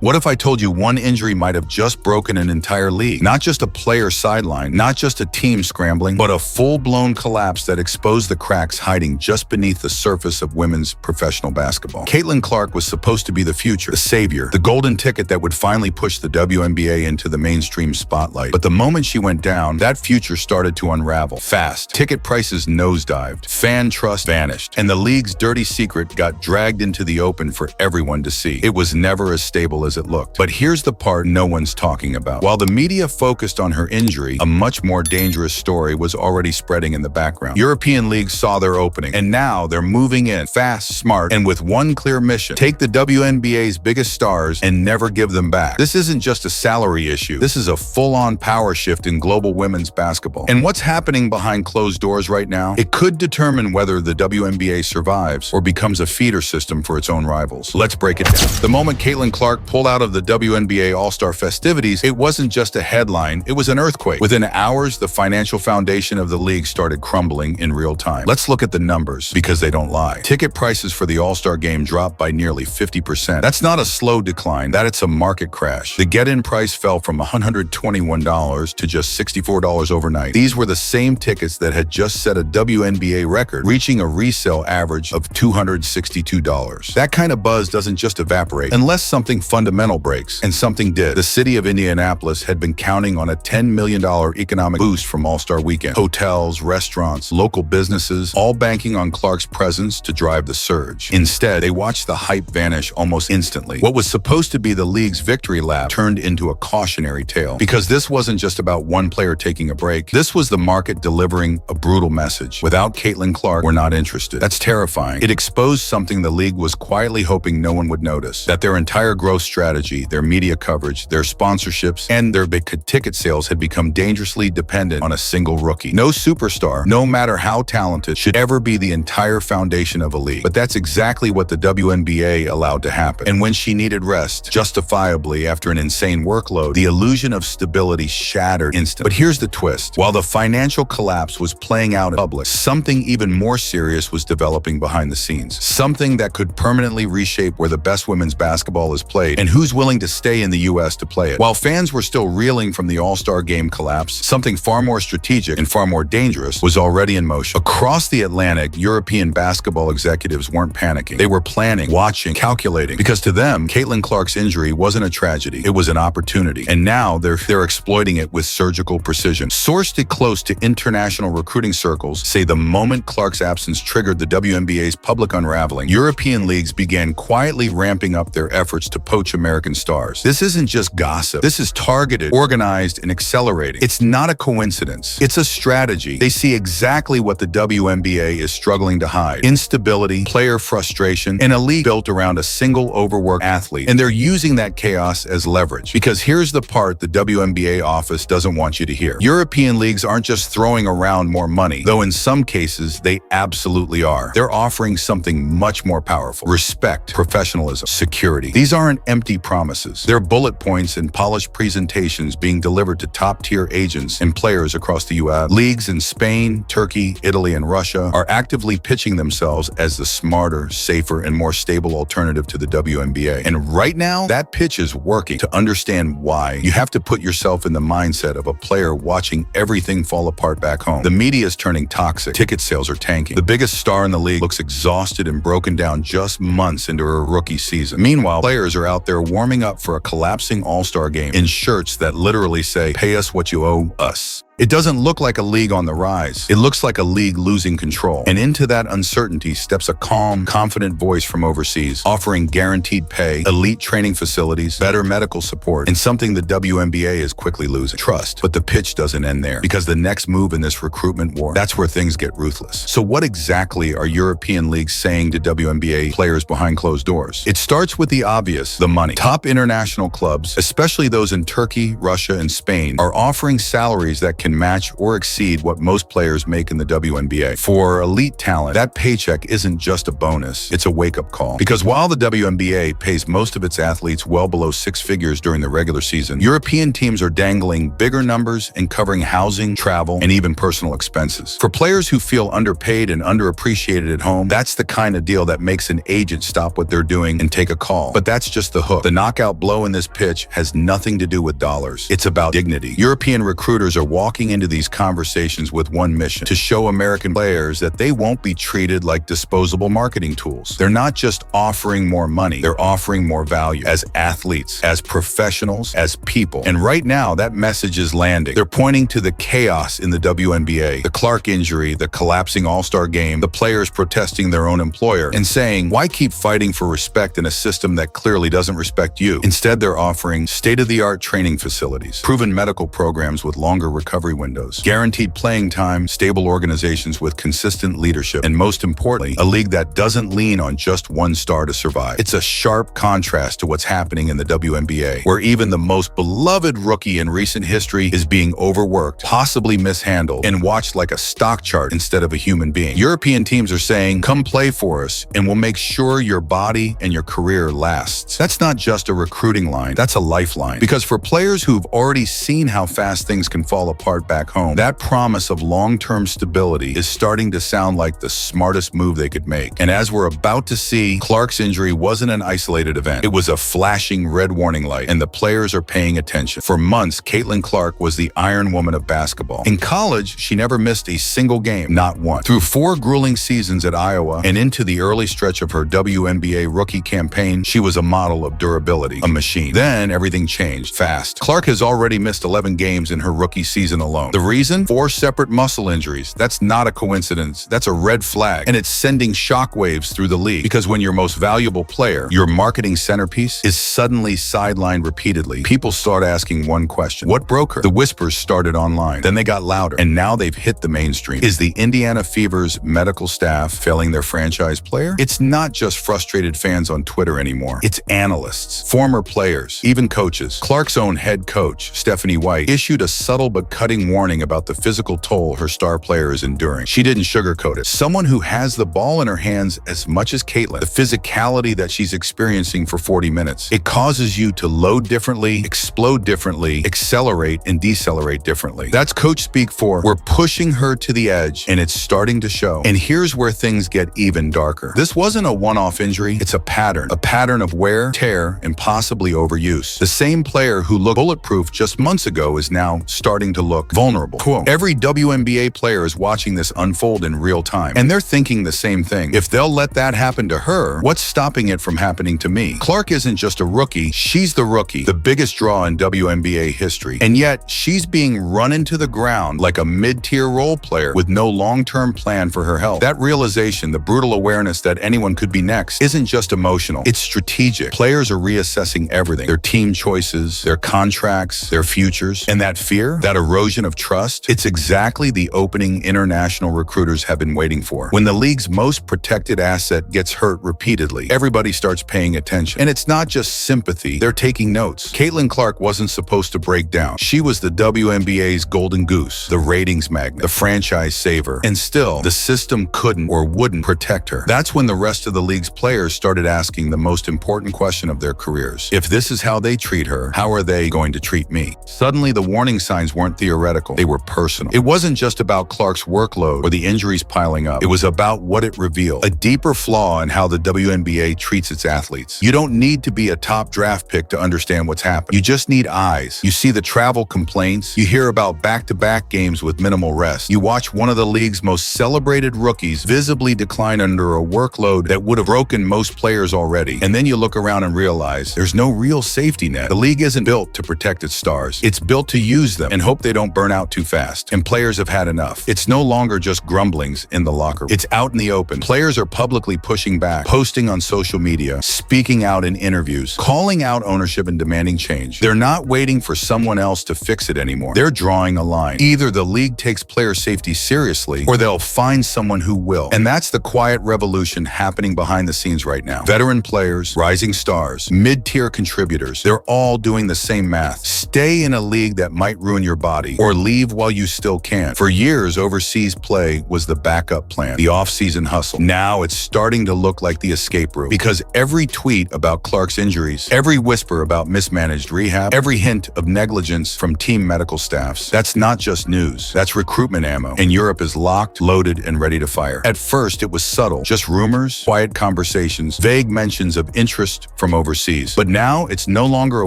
What if I told you one injury might have just broken an entire league? Not just a player sideline, not just a team scrambling, but a full-blown collapse that exposed the cracks hiding just beneath the surface of women's professional basketball. Caitlyn Clark was supposed to be the future, the savior, the golden ticket that would finally push the WNBA into the mainstream spotlight. But the moment she went down, that future started to unravel fast. Ticket prices nosedived, fan trust vanished, and the league's dirty secret got dragged into the open for everyone to see. It was never as stable as it looked. But here's the part no one's talking about. While the media focused on her injury, a much more dangerous story was already spreading in the background. European leagues saw their opening, and now they're moving in fast, smart, and with one clear mission: take the WNBA's biggest stars and never give them back. This isn't just a salary issue. This is a full-on power shift in global women's basketball. And what's happening behind closed doors right now? It could determine whether the WNBA survives or becomes a feeder system for its own rivals. Let's break it down. The moment Caitlyn Clark pulled out of the WNBA All-Star festivities, it wasn't just a headline, it was an earthquake. Within hours, the financial foundation of the league started crumbling in real time. Let's look at the numbers, because they don't lie. Ticket prices for the All-Star game dropped by nearly 50%. That's not a slow decline, it's a market crash. The get-in price fell from $121 to just $64 overnight. These were the same tickets that had just set a WNBA record, reaching a resale average of $262. That kind of buzz doesn't just evaporate unless something fundamental breaks, and something did. The city of Indianapolis had been counting on a $10 million economic boost from All-Star Weekend. Hotels, restaurants, local businesses, all banking on Clark's presence to drive the surge. Instead, they watched the hype vanish almost instantly. What was supposed to be the league's victory lap turned into a cautionary tale. Because this wasn't just about one player taking a break. This was the market delivering a brutal message. Without Caitlyn Clark, we're not interested. That's terrifying. It exposed something the league was quietly hoping no one would notice. That their entire growth strategy, their media coverage, their sponsorships, and their big ticket sales had become dangerously dependent on a single rookie. No superstar, no matter how talented, should ever be the entire foundation of a league. But that's exactly what the WNBA allowed to happen. And when she needed rest, justifiably after an insane workload, the illusion of stability shattered instantly. But here's the twist. While the financial collapse was playing out in public, something even more serious was developing behind the scenes. Something that could permanently reshape where the best women's basketball is played and who's willing to stay in the US to play it. While fans were still reeling from the All-Star game collapse, something far more strategic and far more dangerous was already in motion. Across the Atlantic, European basketball executives weren't panicking. They were planning, watching, calculating, because to them, Caitlyn Clark's injury wasn't a tragedy. It was an opportunity. And now they're exploiting it with surgical precision. Sourced close to international recruiting circles say the moment Clark's absence triggered the WNBA's public unraveling, European leagues began quietly ramping up their efforts to poach American stars. This isn't just gossip. This is targeted, organized, and accelerating. It's not a coincidence. It's a strategy. They see exactly what the WNBA is struggling to hide: instability, player frustration, and a league built around a single overworked athlete. And they're using that chaos as leverage. Because here's the part the WNBA office doesn't want you to hear. European leagues aren't just throwing around more money, though in some cases they absolutely are. They're offering something much more powerful: respect, professionalism, security. These aren't empty promises. They're bullet points and polished presentations being delivered to top-tier agents and players across the US. Leagues in Spain, Turkey, Italy, and Russia are actively pitching themselves as the smarter, safer, and more stable alternative to the WNBA. And right now, that pitch is working. To understand why, you have to put yourself in the mindset of a player watching everything fall apart back home. The media is turning toxic. Ticket sales are tanking. The biggest star in the league looks exhausted and broken down just months into her rookie season. Meanwhile, players are out there warming up for a collapsing All-Star game in shirts that literally say, "Pay us what you owe us." It doesn't look like a league on the rise. It looks like a league losing control. And into that uncertainty steps a calm, confident voice from overseas, offering guaranteed pay, elite training facilities, better medical support, and something the WNBA is quickly losing: trust. But the pitch doesn't end there, because the next move in this recruitment war, that's where things get ruthless. So what exactly are European leagues saying to WNBA players behind closed doors? It starts with the obvious: the money. Top international clubs, especially those in Turkey, Russia, and Spain, are offering salaries that can can match or exceed what most players make in the WNBA. For elite talent, that paycheck isn't just a bonus, it's a wake-up call. Because while the WNBA pays most of its athletes well below six figures during the regular season, European teams are dangling bigger numbers and covering housing, travel, and even personal expenses. For players who feel underpaid and underappreciated at home, that's the kind of deal that makes an agent stop what they're doing and take a call. But that's just the hook. The knockout blow in this pitch has nothing to do with dollars. It's about dignity. European recruiters are walking into these conversations with one mission: to show American players that they won't be treated like disposable marketing tools. They're not just offering more money, they're offering more value as athletes, as professionals, as people. And right now, that message is landing. They're pointing to the chaos in the WNBA, the Clark injury, the collapsing All-Star game, the players protesting their own employer, and saying, why keep fighting for respect in a system that clearly doesn't respect you? Instead, they're offering state-of-the-art training facilities, proven medical programs with longer recovery windows, guaranteed playing time, stable organizations with consistent leadership, and most importantly, a league that doesn't lean on just one star to survive. It's a sharp contrast to what's happening in the WNBA, where even the most beloved rookie in recent history is being overworked, possibly mishandled, and watched like a stock chart instead of a human being. European teams are saying, come play for us, and we'll make sure your body and your career lasts. That's not just a recruiting line, that's a lifeline. Because for players who've already seen how fast things can fall apart back home, that promise of long-term stability is starting to sound like the smartest move they could make. And as we're about to see, Clark's injury wasn't an isolated event. It was a flashing red warning light, and the players are paying attention. For months, Caitlyn Clark was the Iron Woman of basketball. In college, she never missed a single game, not one. Through 4 grueling seasons at Iowa and into the early stretch of her WNBA rookie campaign, she was a model of durability, a machine. Then everything changed fast. Clark has already missed 11 games in her rookie season alone. The reason? 4 separate muscle injuries. That's not a coincidence. That's a red flag. And it's sending shockwaves through the league. Because when your most valuable player, your marketing centerpiece, is suddenly sidelined repeatedly, people start asking one question: what broke her? The whispers started online. Then they got louder. And now they've hit the mainstream. Is the Indiana Fever's medical staff failing their franchise player? It's not just frustrated fans on Twitter anymore. It's analysts, former players, even coaches. Clark's own head coach, Stephanie White, issued a subtle but cutting warning about the physical toll her star player is enduring. She didn't sugarcoat it. Someone who has the ball in her hands as much as Caitlyn, the physicality that she's experiencing for 40 minutes, it causes you to load differently, explode differently, accelerate and decelerate differently. That's coach speak for, we're pushing her to the edge, and it's starting to show. And here's where things get even darker. This wasn't a one-off injury, it's a pattern of wear, tear, and possibly overuse. The same player who looked bulletproof just months ago is now starting to look vulnerable. Quote, every WNBA player is watching this unfold in real time, and they're thinking the same thing. If they'll let that happen to her, what's stopping it from happening to me? Clark isn't just a rookie, she's the rookie, the biggest draw in WNBA history. And yet, she's being run into the ground like a mid-tier role player with no long-term plan for her health. That realization, the brutal awareness that anyone could be next, isn't just emotional, it's strategic. Players are reassessing everything: their team choices, their contracts, their futures. And that fear, that erosion of trust, it's exactly the opening international recruiters have been waiting for. When the league's most protected asset gets hurt repeatedly, everybody starts paying attention. And it's not just sympathy, they're taking notes. Caitlyn Clark wasn't supposed to break down. She was the WNBA's golden goose, the ratings magnet, the franchise saver. And still, the system couldn't or wouldn't protect her. That's when the rest of the league's players started asking the most important question of their careers. If this is how they treat her, how are they going to treat me? Suddenly, the warning signs weren't theoretical, they were personal. It wasn't just about Clark's workload or the injuries piling up. It was about what it revealed: a deeper flaw in how the WNBA treats its athletes. You don't need to be a top draft pick to understand what's happened. You just need eyes. You see the travel complaints, you hear about back-to-back games with minimal rest. You watch one of the league's most celebrated rookies visibly decline under a workload that would have broken most players already. And then you look around and realize there's no real safety net. The league isn't built to protect its stars. It's built to use them and hope they don't burn out too fast. And players have had enough. It's no longer just grumblings in the locker room. It's out in the open. Players are publicly pushing back, posting on social media, speaking out in interviews, calling out ownership and demanding change. They're not waiting for someone else to fix it anymore. They're drawing a line. Either the league takes player safety seriously, or they'll find someone who will. And that's the quiet revolution happening behind the scenes right now. Veteran players, rising stars, mid-tier contributors, they're all doing the same math. Stay in a league that might ruin your body, or leave while you still can. For years, overseas play was the backup plan, the off-season hustle. Now it's starting to look like the escape route, because every tweet about Clark's injuries, every whisper about mismanaged rehab, every hint of negligence from team medical staffs, that's not just news, that's recruitment ammo. And Europe is locked, loaded, and ready to fire. At first, it was subtle, just rumors, quiet conversations, vague mentions of interest from overseas. But now it's no longer a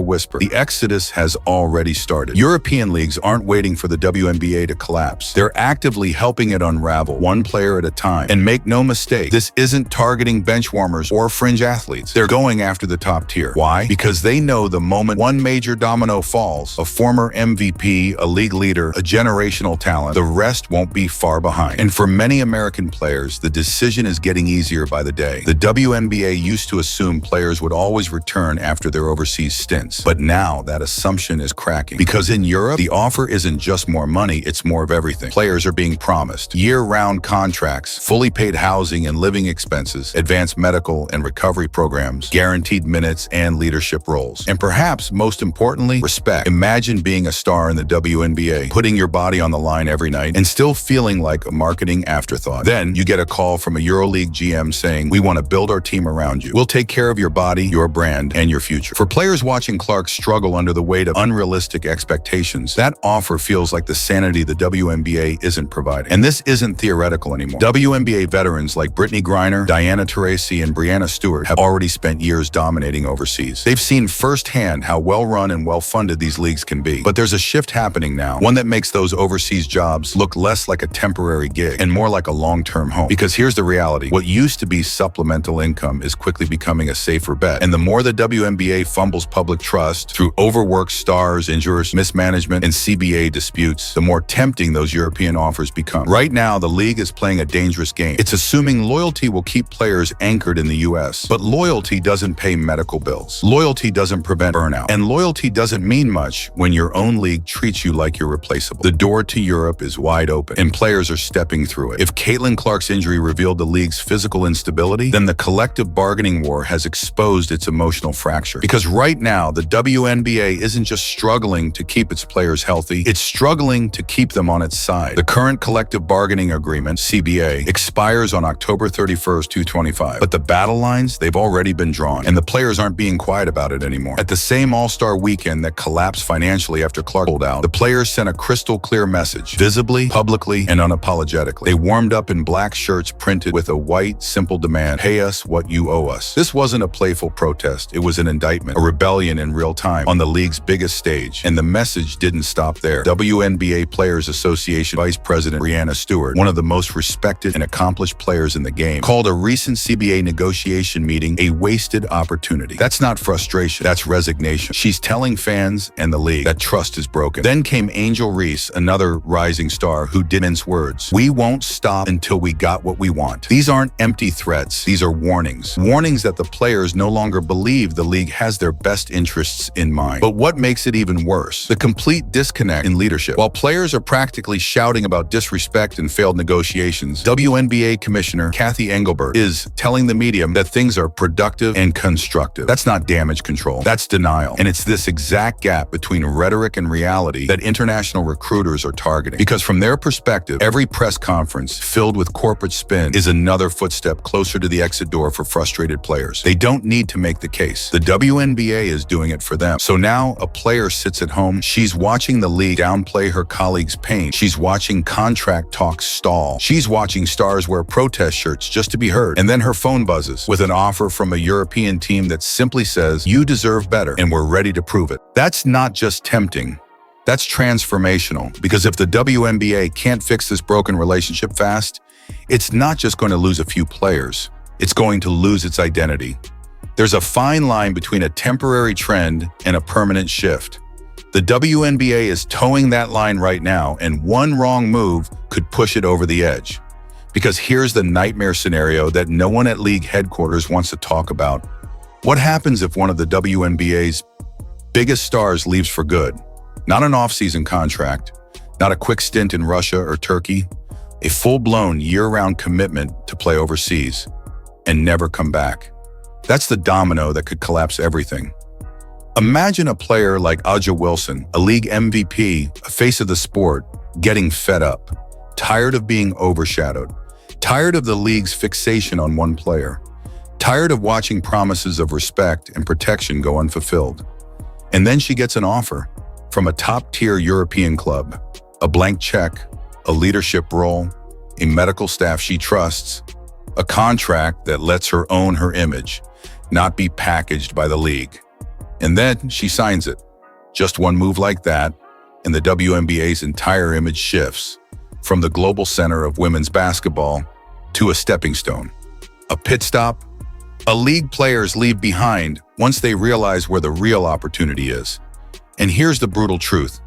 whisper. The exodus has already started. European leagues aren't waiting for the WNBA to collapse. They're actively helping it unravel, one player at a time. And make no mistake, this isn't targeting bench warmers or fringe athletes. They're going after the top tier. Why? Because they know the moment one major domino falls, a former MVP, a league leader, a generational talent, the rest won't be far behind. And for many American players, the decision is getting easier by the day. The WNBA used to assume players would always return after their overseas stints. But now that assumption is cracking. Because in Europe, the offer isn't just more money, it's more of everything. Players are being promised year-round contracts, fully paid housing and living expenses, advanced medical and recovery programs, guaranteed minutes and leadership roles. And perhaps most importantly, respect. Imagine being a star in the WNBA, putting your body on the line every night and still feeling like a marketing afterthought. Then you get a call from a EuroLeague GM saying, "We want to build our team around you. We'll take care of your body, your brand, and your future." For players watching Clark struggle under the weight of unrealistic expectations, that offer feels like the sanity the WNBA isn't providing. And this isn't theoretical anymore. WNBA veterans like Brittany Griner, Diana Taurasi, and Breanna Stewart have already spent years dominating overseas. They've seen firsthand how well-run and well-funded these leagues can be. But there's a shift happening now, one that makes those overseas jobs look less like a temporary gig and more like a long-term home. Because here's the reality. What used to be supplemental income is quickly becoming a safer bet. And the more the WNBA fumbles public trust through overworked stars, injuries, mismanagement, and CBA disputes, the more tempting those European offers become. Right now, the league is playing a dangerous game. It's assuming loyalty will keep players anchored in the US. But loyalty doesn't pay medical bills. Loyalty doesn't prevent burnout. And loyalty doesn't mean much when your own league treats you like you're replaceable. The door to Europe is wide open, and players are stepping through it. If Caitlyn Clark's injury revealed the league's physical instability, then the collective bargaining war has exposed its emotional fracture. Because right now, the WNBA isn't just struggling to keep its players healthy, it's struggling to keep them on its side. The current collective bargaining agreement, CBA, expires on October 31st, 2025. But the battle lines, they've already been drawn, and the players aren't being quiet about it anymore. At the same All-Star weekend that collapsed financially after Clark pulled out, the players sent a crystal clear message, visibly, publicly, and unapologetically. They warmed up in black shirts printed with a white, simple demand, "Pay us what you owe us." This wasn't a playful protest, it was an indictment, a rebellion in real time, on the league's biggest stage. And the message didn't stop there. WNBA Players Association Vice President Breanna Stewart, one of the most respected and accomplished players in the game, called a recent CBA negotiation meeting a wasted opportunity. That's not frustration, that's resignation. She's telling fans and the league that trust is broken. Then came Angel Reese, another rising star who didn't mince words. "We won't stop until we got what we want." These aren't empty threats, these are warnings. Warnings that the players no longer believe the league has their best interests in mind. But what makes it even worse? The complete disconnect in leadership. While players are practically shouting about disrespect and failed negotiations, WNBA Commissioner Cathy Engelbert is telling the media that things are productive and constructive. That's not damage control, that's denial. And it's this exact gap between rhetoric and reality that international recruiters are targeting. Because from their perspective, every press conference filled with corporate spin is another footstep closer to the exit door for frustrated players. They don't need to make the case. The WNBA is doing it for them. So now a player sits at home, she's watching the league downplay her colleagues' pain. She's watching contract talks stall. She's watching stars wear protest shirts just to be heard. And then her phone buzzes with an offer from a European team that simply says, "You deserve better, and we're ready to prove it." That's not just tempting. That's transformational, because if the WNBA can't fix this broken relationship fast, it's not just going to lose a few players, it's going to lose its identity. There's a fine line between a temporary trend and a permanent shift. The WNBA is towing that line right now, and one wrong move could push it over the edge. Because here's the nightmare scenario that no one at league headquarters wants to talk about. What happens if one of the WNBA's biggest stars leaves for good? Not an off-season contract, not a quick stint in Russia or Turkey, a full-blown year-round commitment to play overseas and never come back. That's the domino that could collapse everything. Imagine a player like Aja Wilson, a league MVP, a face of the sport, getting fed up, tired of being overshadowed, tired of the league's fixation on one player, tired of watching promises of respect and protection go unfulfilled. And then she gets an offer from a top-tier European club, a blank check, a leadership role, a medical staff she trusts, a contract that lets her own her image, not be packaged by the league. And then she signs it. Just one move like that, and the WNBA's entire image shifts from the global center of women's basketball to a stepping stone, a pit stop, a league players leave behind once they realize where the real opportunity is. And here's the brutal truth.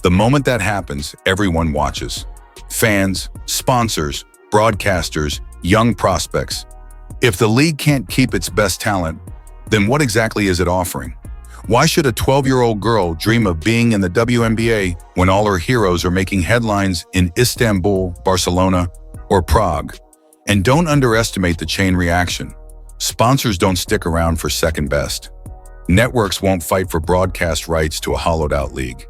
The moment that happens, everyone watches. Fans, sponsors, broadcasters, young prospects. If the league can't keep its best talent, then what exactly is it offering? Why should a 12-year-old girl dream of being in the WNBA when all her heroes are making headlines in Istanbul, Barcelona, or Prague? And don't underestimate the chain reaction. Sponsors don't stick around for second best. Networks won't fight for broadcast rights to a hollowed-out league.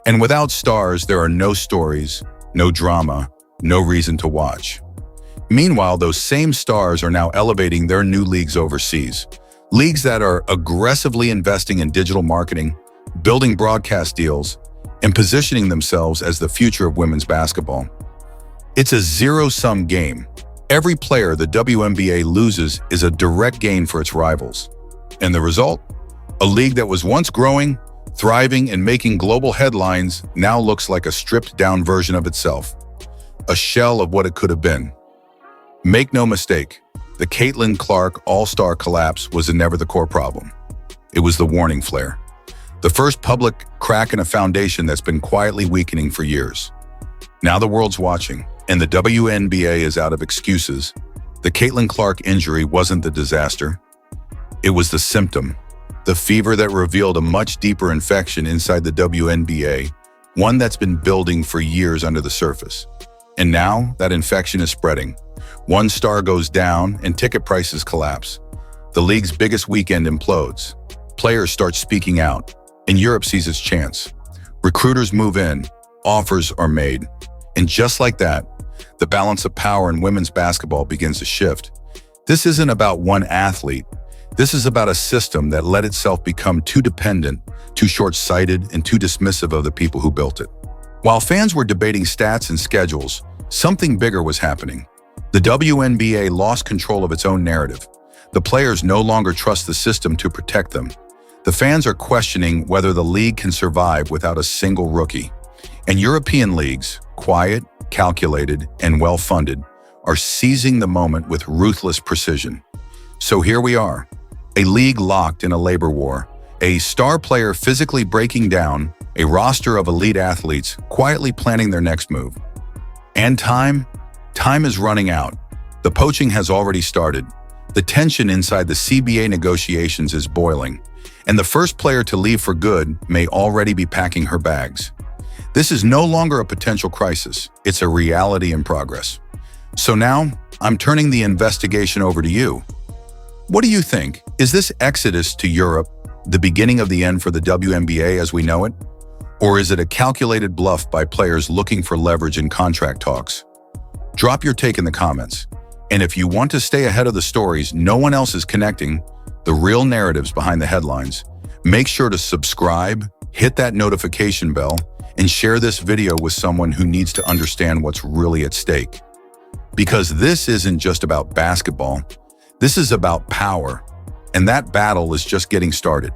And without stars, there are no stories, no drama, no reason to watch. Meanwhile, those same stars are now elevating their new leagues overseas. Leagues that are aggressively investing in digital marketing, building broadcast deals, and positioning themselves as the future of women's basketball. It's a zero-sum game. Every player the WNBA loses is a direct gain for its rivals. And the result? A league that was once growing, thriving, and making global headlines now looks like a stripped-down version of itself. A shell of what it could have been. Make no mistake, the Caitlyn Clark All-Star collapse was never the core problem. It was the warning flare. The first public crack in a foundation that's been quietly weakening for years. Now the world's watching, and the WNBA is out of excuses. The Caitlyn Clark injury wasn't the disaster. It was the symptom, the fever that revealed a much deeper infection inside the WNBA, one that's been building for years under the surface. And now that infection is spreading. One star goes down and ticket prices collapse. The league's biggest weekend implodes. Players start speaking out, and Europe sees its chance. Recruiters move in, offers are made. And just like that, the balance of power in women's basketball begins to shift. This isn't about one athlete. This is about a system that let itself become too dependent, too short-sighted, and too dismissive of the people who built it. While fans were debating stats and schedules, something bigger was happening. The WNBA lost control of its own narrative. The players no longer trust the system to protect them. The fans are questioning whether the league can survive without a single rookie. And European leagues, quiet, calculated, and well-funded, are seizing the moment with ruthless precision. So here we are, a league locked in a labor war, a star player physically breaking down, a roster of elite athletes quietly planning their next move. And time is running out. The poaching has already started. The tension inside the CBA negotiations is boiling, and the first player to leave for good may already be packing her bags. This is no longer a potential crisis. It's a reality in progress. So now, I'm turning the investigation over to you. What do you think? Is this exodus to Europe the beginning of the end for the WNBA as we know it? Or is it a calculated bluff by players looking for leverage in contract talks? Drop your take in the comments. And if you want to stay ahead of the stories no one else is connecting, the real narratives behind the headlines, make sure to subscribe, hit that notification bell, and share this video with someone who needs to understand what's really at stake. Because this isn't just about basketball, this is about power, and that battle is just getting started.